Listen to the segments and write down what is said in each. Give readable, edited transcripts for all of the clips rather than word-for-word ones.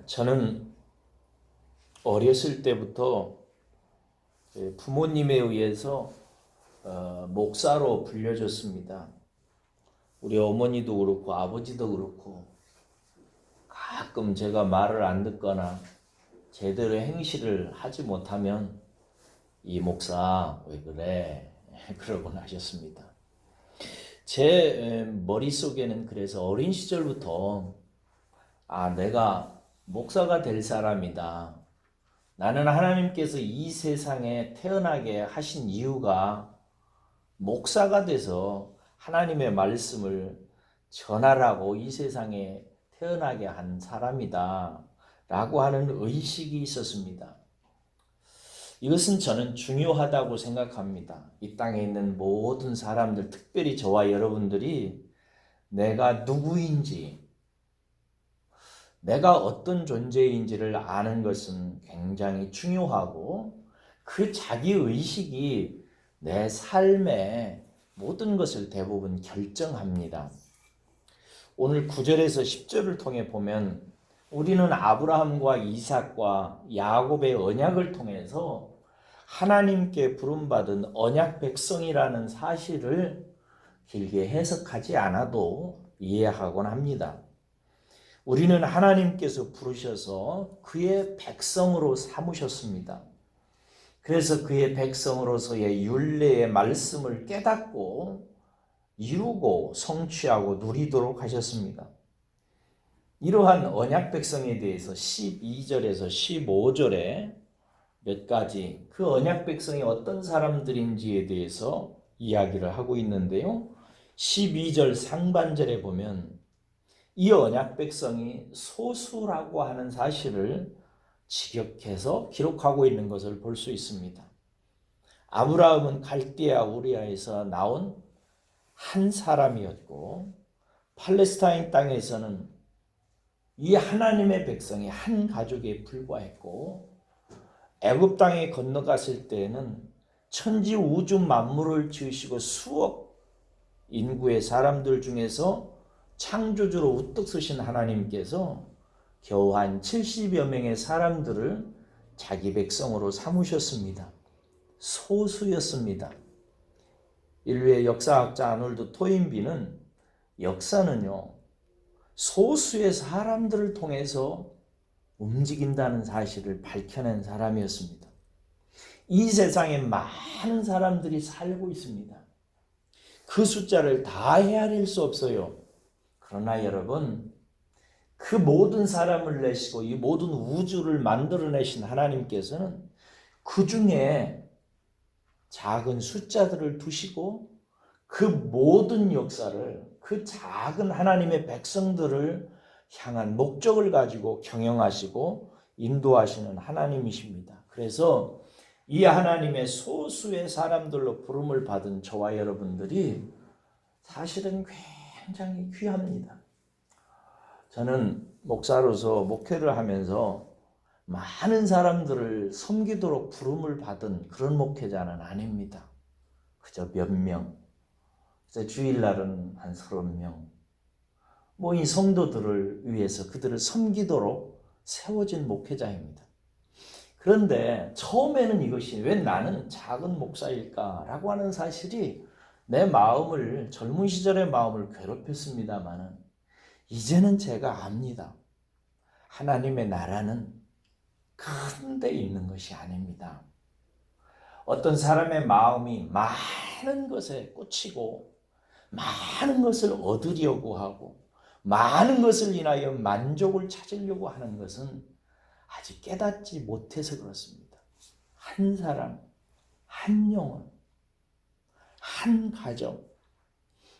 저는 어렸을 때부터 부모님에 의해서 목사로 불려졌습니다. 우리 어머니도 그렇고 아버지도 그렇고 가끔 제가 말을 안 듣거나 제대로 행실을 하지 못하면 이 목사 왜 그래? 그러곤 하셨습니다. 제 머릿속에는 그래서 어린 시절부터 내가 목사가 될 사람이다. 나는 하나님께서 이 세상에 태어나게 하신 이유가 목사가 돼서 하나님의 말씀을 전하라고 이 세상에 태어나게 한 사람이다 라고 하는 의식이 있었습니다. 이것은 저는 중요하다고 생각합니다. 이 땅에 있는 모든 사람들, 특별히 저와 여러분들이 내가 누구인지, 내가 어떤 존재인지를 아는 것은 굉장히 중요하고 그 자기의식이 내 삶의 모든 것을 대부분 결정합니다. 오늘 9절에서 10절을 통해 보면 우리는 아브라함과 이삭과 야곱의 언약을 통해서 하나님께 부름받은 언약 백성이라는 사실을 길게 해석하지 않아도 이해하곤 합니다. 우리는 하나님께서 부르셔서 그의 백성으로 삼으셨습니다. 그래서 그의 백성으로서의 율례의 말씀을 깨닫고 이루고 성취하고 누리도록 하셨습니다. 이러한 언약 백성에 대해서 12절에서 15절에 몇 가지 그 언약 백성이 어떤 사람들인지에 대해서 이야기를 하고 있는데요. 12절 상반절에 보면 이 언약 백성이 소수라고 하는 사실을 직역해서 기록하고 있는 것을 볼 수 있습니다. 아브라함은 갈대아 우리아에서 나온 한 사람이었고 팔레스타인 땅에서는 이 하나님의 백성이 한 가족에 불과했고 애굽 땅에 건너갔을 때에는 천지 우주 만물을 지으시고 수억 인구의 사람들 중에서 창조주로 우뚝 서신 하나님께서 겨우 한 70여 명의 사람들을 자기 백성으로 삼으셨습니다. 소수였습니다. 인류의 역사학자 아놀드 토인비는 역사는요, 소수의 사람들을 통해서 움직인다는 사실을 밝혀낸 사람이었습니다. 이 세상에 많은 사람들이 살고 있습니다. 그 숫자를 다 헤아릴 수 없어요. 그러나 여러분, 그 모든 사람을 내시고 이 모든 우주를 만들어내신 하나님께서는 그 중에 작은 숫자들을 두시고 그 모든 역사를 그 작은 하나님의 백성들을 향한 목적을 가지고 경영하시고 인도하시는 하나님이십니다. 그래서 이 하나님의 소수의 사람들로 부름을 받은 저와 여러분들이 사실은 굉장히 귀합니다. 저는 목사로서 목회를 하면서 많은 사람들을 섬기도록 부름을 받은 그런 목회자는 아닙니다. 그저 몇 명, 그저 주일날은 한 30명, 이 성도들을 위해서 그들을 섬기도록 세워진 목회자입니다. 그런데 처음에는 이것이 왜 나는 작은 목사일까라고 하는 사실이 내 마음을, 젊은 시절의 마음을 괴롭혔습니다마는 이제는 제가 압니다. 하나님의 나라는 큰 데 있는 것이 아닙니다. 어떤 사람의 마음이 많은 것에 꽂히고 많은 것을 얻으려고 하고 많은 것을 인하여 만족을 찾으려고 하는 것은 아직 깨닫지 못해서 그렇습니다. 한 사람, 한 영혼, 한 가정,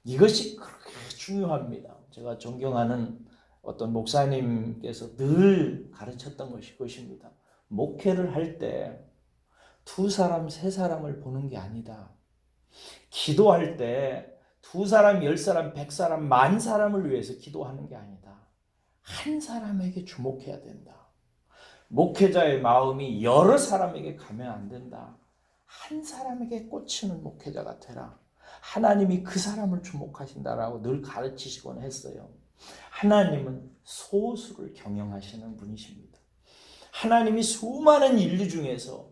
이것이 그렇게 중요합니다. 제가 존경하는 어떤 목사님께서 늘 가르쳤던 것이 그것입니다. 목회를 할 때 2사람, 3사람을 보는 게 아니다. 기도할 때 2사람, 10사람, 100사람, 10,000사람을 위해서 기도하는 게 아니다. 한 사람에게 주목해야 된다. 목회자의 마음이 여러 사람에게 가면 안 된다. 한 사람에게 꽂히는 목회자가 되라. 하나님이 그 사람을 주목하신다라고 늘 가르치시곤 했어요. 하나님은 소수를 경영하시는 분이십니다. 하나님이 수많은 인류 중에서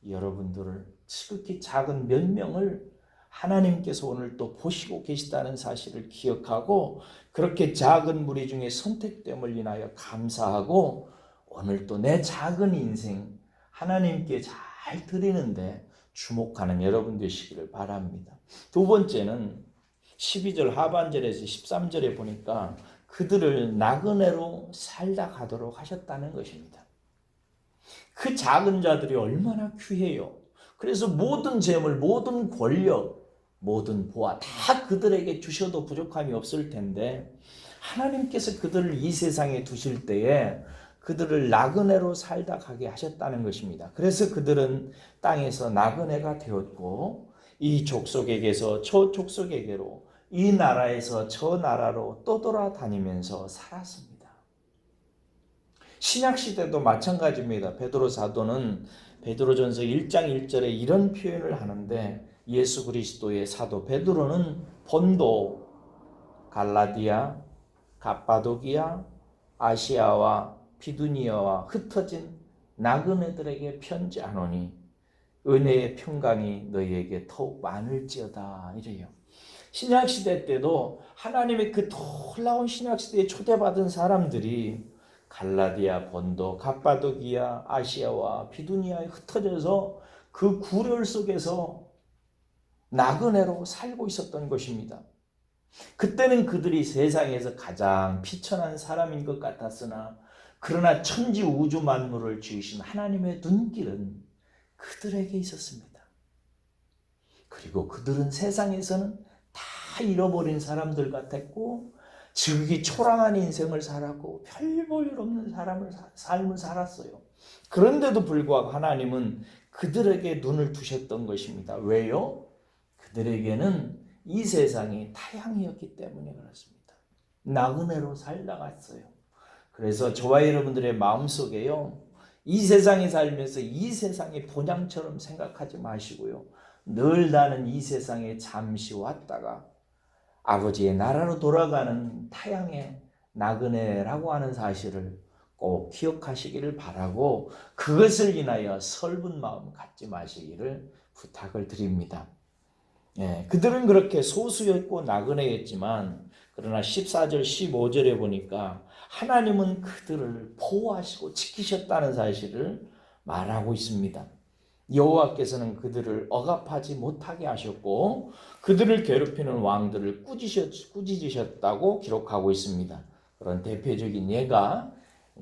여러분들을 지극히 작은 몇 명을 하나님께서 오늘 또 보시고 계시다는 사실을 기억하고 그렇게 작은 무리 중에 선택됨을 인하여 감사하고 오늘 또 내 작은 인생 하나님께 잘 드리는데 주목하는 여러분 되시기를 바랍니다. 두 번째는 12절 하반절에서 13절에 보니까 그들을 나그네로 살다 가도록 하셨다는 것입니다. 그 작은 자들이 얼마나 귀해요. 그래서 모든 재물, 모든 권력, 모든 보아 다 그들에게 주셔도 부족함이 없을 텐데 하나님께서 그들을 이 세상에 두실 때에 그들을 나그네로 살다 가게 하셨다는 것입니다. 그래서 그들은 땅에서 나그네가 되었고 이 족속에게서 저 족속에게로 이 나라에서 저 나라로 떠돌아다니면서 살았습니다. 신약시대도 마찬가지입니다. 베드로 사도는 베드로전서 1장 1절에 이런 표현을 하는데 예수 그리스도의 사도 베드로는 본도, 갈라디아, 갑바도기아, 아시아와 비두니아와 흩어진 나그네들에게 편지하노니 은혜의 평강이 너희에게 더욱 많을지어다 이래요. 신약시대 때도 하나님의 그 놀라운 신약시대에 초대받은 사람들이 갈라디아, 본도, 갑바도기아, 아시아와 비두니아에 흩어져서 그 구렬 속에서 나그네로 살고 있었던 것입니다. 그때는 그들이 세상에서 가장 비천한 사람인 것 같았으나 그러나 천지 우주 만물을 지으신 하나님의 눈길은 그들에게 있었습니다. 그리고 그들은 세상에서는 다 잃어버린 사람들 같았고 지극히 초라한 인생을 살았고 별 볼 일 없는 삶을 살았어요. 그런데도 불구하고 하나님은 그들에게 눈을 두셨던 것입니다. 왜요? 그들에게는 이 세상이 타향이었기 때문에 그렇습니다. 나그네로 살다 갔어요. 그래서 저와 여러분들의 마음속에요. 이 세상에 살면서 이 세상의 본향처럼 생각하지 마시고요. 늘 나는 이 세상에 잠시 왔다가 아버지의 나라로 돌아가는 타향의 나그네라고 하는 사실을 꼭 기억하시기를 바라고 그것을 인하여 설분 마음 갖지 마시기를 부탁을 드립니다. 그들은 그렇게 소수였고 나그네였지만 그러나 14절 15절에 보니까 하나님은 그들을 보호하시고 지키셨다는 사실을 말하고 있습니다. 여호와께서는 그들을 억압하지 못하게 하셨고 그들을 괴롭히는 왕들을 꾸짖으셨다고 기록하고 있습니다. 그런 대표적인 예가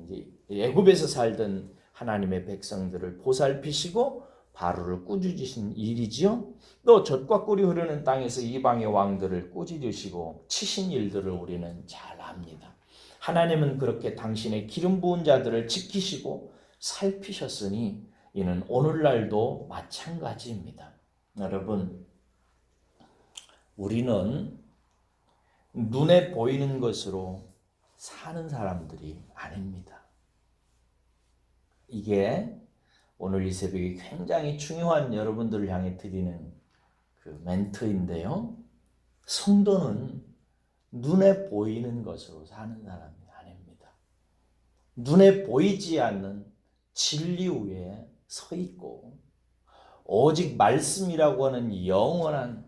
이제 애굽에서 살던 하나님의 백성들을 보살피시고 바로를 꾸짖으신 일이지요. 또 젖과 꿀이 흐르는 땅에서 이방의 왕들을 꾸짖으시고 치신 일들을 우리는 잘 압니다. 하나님은 그렇게 당신의 기름 부은 자들을 지키시고 살피셨으니 이는 오늘날도 마찬가지입니다. 여러분, 우리는 눈에 보이는 것으로 사는 사람들이 아닙니다. 이게 오늘 이 새벽에 굉장히 중요한 여러분들을 향해 드리는 그 멘트인데요. 성도는 눈에 보이는 것으로 사는 사람이 아닙니다. 눈에 보이지 않는 진리 위에 서 있고 오직 말씀이라고 하는 영원한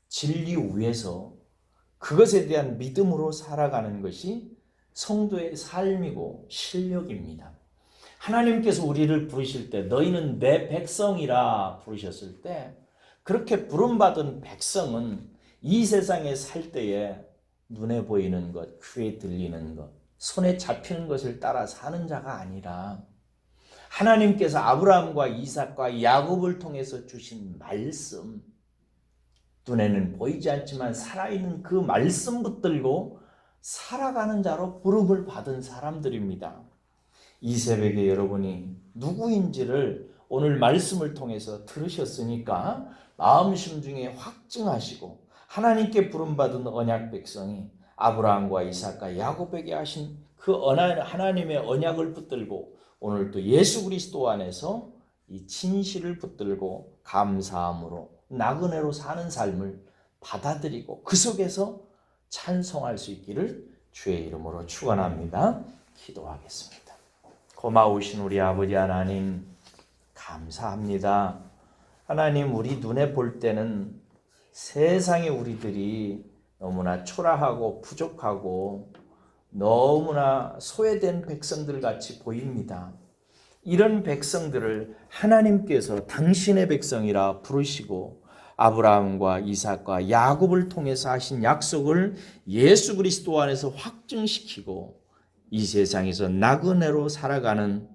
진리 위에서 그것에 대한 믿음으로 살아가는 것이 성도의 삶이고 실력입니다. 하나님께서 우리를 부르실 때 너희는 내 백성이라 부르셨을 때 그렇게 부름받은 백성은 이 세상에 살 때에 눈에 보이는 것, 귀에 들리는 것, 손에 잡히는 것을 따라 사는 자가 아니라 하나님께서 아브라함과 이삭과 야곱을 통해서 주신 말씀, 눈에는 보이지 않지만 살아있는 그 말씀 붙들고 살아가는 자로 부름을 받은 사람들입니다. 이 새벽에 여러분이 누구인지를 오늘 말씀을 통해서 들으셨으니까 마음심 중에 확증하시고 하나님께 부름받은 언약 백성이 아브라함과 이삭과 야곱에게 하신 그 하나님의 언약을 붙들고 오늘 또 예수 그리스도 안에서 이 진실을 붙들고 감사함으로 나그네로 사는 삶을 받아들이고 그 속에서 찬송할 수 있기를 주의 이름으로 축원합니다. 기도하겠습니다. 고마우신 우리 아버지 하나님 감사합니다. 하나님 우리 눈에 볼 때는 세상의 우리들이 너무나 초라하고 부족하고 너무나 소외된 백성들 같이 보입니다. 이런 백성들을 하나님께서 당신의 백성이라 부르시고 아브라함과 이삭과 야곱을 통해서 하신 약속을 예수 그리스도 안에서 확증시키고 이 세상에서 나그네로 살아가는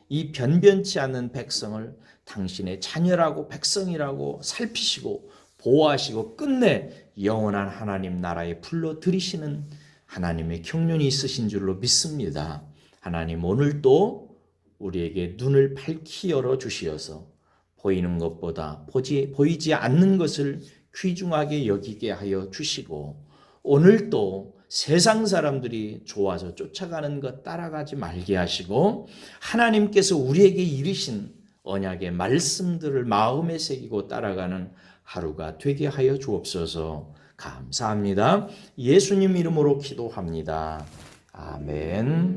이 변변치 않는 백성을 당신의 자녀라고 백성이라고 살피시고 보호하시고 끝내 영원한 하나님 나라에 불러들이시는 하나님의 경륜이 있으신 줄로 믿습니다. 하나님 오늘도 우리에게 눈을 밝히 열어주시어서 보이는 것보다 보이지 않는 것을 귀중하게 여기게 하여 주시고 오늘도 세상 사람들이 좋아서 쫓아가는 것 따라가지 말게 하시고 하나님께서 우리에게 이르신 언약의 말씀들을 마음에 새기고 따라가는 하루가 되게 하여 주옵소서. 감사합니다. 예수님 이름으로 기도합니다. 아멘.